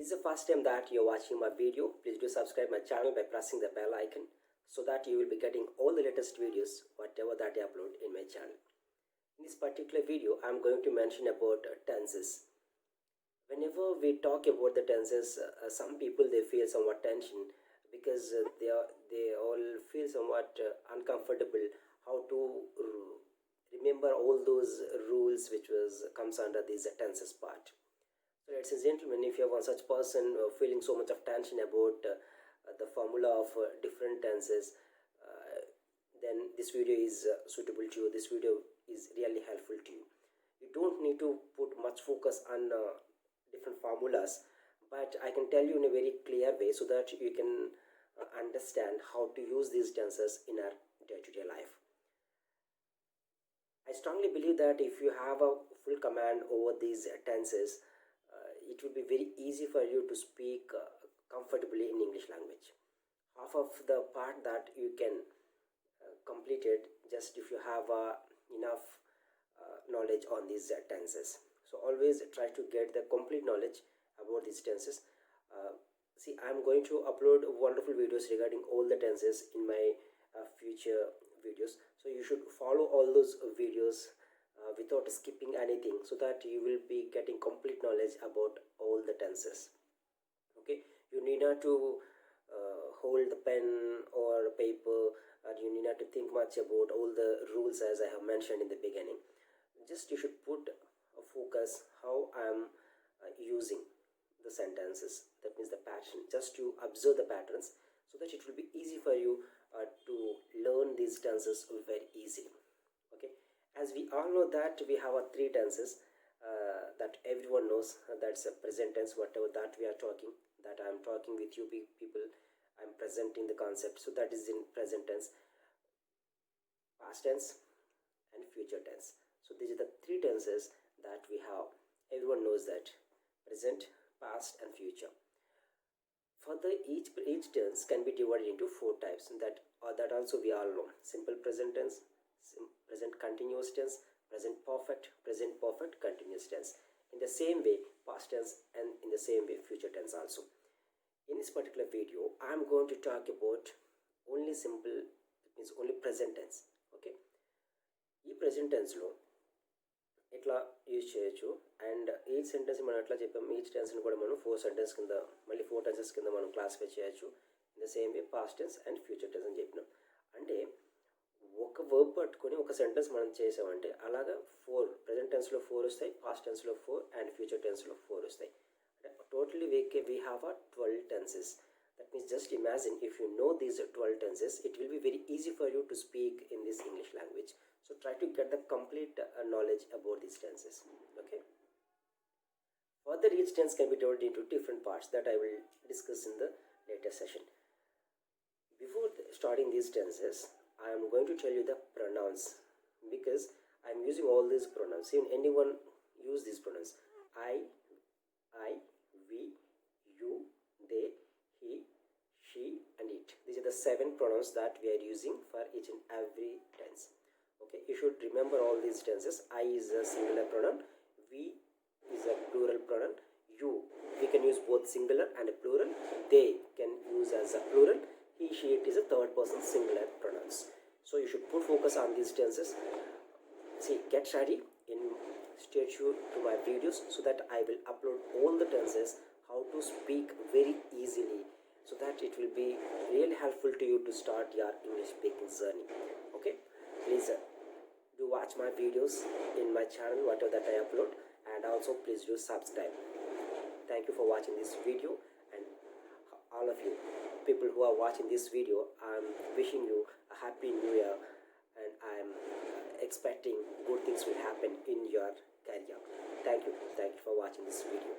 This is the first time that you're watching my video, please do subscribe my channel by pressing the bell icon so that you will be getting all the latest videos whatever that I upload in my channel. In this particular video, I'm going to mention about tenses. Whenever we talk about the tenses, some people they feel somewhat tension because they all feel somewhat uncomfortable how to remember all those rules which was comes under this tenses part. So, ladies and gentlemen, if you are one such person feeling so much of tension about the formula of different tenses, then this video is suitable to you. This video is really helpful to you. You don't need to put much focus on different formulas, but I can tell you in a very clear way so that you can understand how to use these tenses in our day-to-day life. I strongly believe that if you have a full command over these tenses, it will be very easy for you to speak comfortably in English language. Half of the part that you can complete it just if you have enough knowledge on these tenses. So always try to get the complete knowledge about these tenses. See, I'm going to upload wonderful videos regarding all the tenses in my future videos. So you should follow all those videos without skipping anything so that you will be getting complete knowledge about all the tenses. Okay, you need not to hold the pen or paper, and you need not to think much about all the rules as I have mentioned in the beginning. Just you should put a focus how I am using the sentences, that means the pattern, just to observe the patterns so that it will be easy for you to learn these tenses very easily. Okay, as we all know that we have three tenses that everyone knows, that's a present tense, whatever that we are talking, that I am talking with you people, I'm presenting the concept, so that is in present tense, past tense and future tense. So these are the three tenses that we have. Everyone knows that: present, past and future. Further, each tense can be divided into four types, and that also we all know: simple present tense, present continuous tense, present perfect continuous tense. In the same way, past tense, and in the same way, future tense also. In this particular video, I am going to talk about only simple, that means only present tense. Okay, ఈ present tense లో ఎట్లా use చేయొచ్చు and each sentence మనం ఎట్లా చెప్పాము, each టెన్స్ని కూడా మనం four tenses కింద మనం క్లాసిఫై చేయొచ్చు. In the same way past tense and future tense అని చెప్పినాం. అంటే ఒక వర్బ్ పట్టుకొని ఒక సెంటెన్స్ మనం చేసామంటే అలాగా ప్రెజెంట్ టెన్స్లో 4 వస్తాయి, పాస్ట్ టెన్స్లో 4 అండ్ ఫ్యూచర్ టెన్స్లో 4 వస్తాయి. అంటే totally we have 12 tenses. That means just imagine if you know these 12 tenses, it will be very easy for you to speak in this English language. So try to get the complete knowledge about these tenses. Okay. Further, each tense can be divided into different parts that I will discuss in the later session. Before starting these tenses, I am going to tell you the pronouns because I am using all these pronouns. Even anyone use these pronouns: I, we, you, they, he, she and it. These are the 7 pronouns that we are using for each and every tense. Okay, you should remember all these tenses. I is a singular pronoun, we is a plural pronoun, you we can use both singular and a plural, they can use as a plural, he, she, it is a third person singular pronouns. So you should put focus on these tenses. See, get ready in stay tuned to my videos so that I will upload all the tenses, how to speak very easily, so that it will be really helpful to you to start your English speaking journey. Okay, please do watch my videos in my channel, whatever that I upload, and also please do subscribe. Thank you for watching this video, and all of you people who are watching this video, I'm wishing you a happy new year, and I'm expecting good things will happen in your career. Thank you for watching this video.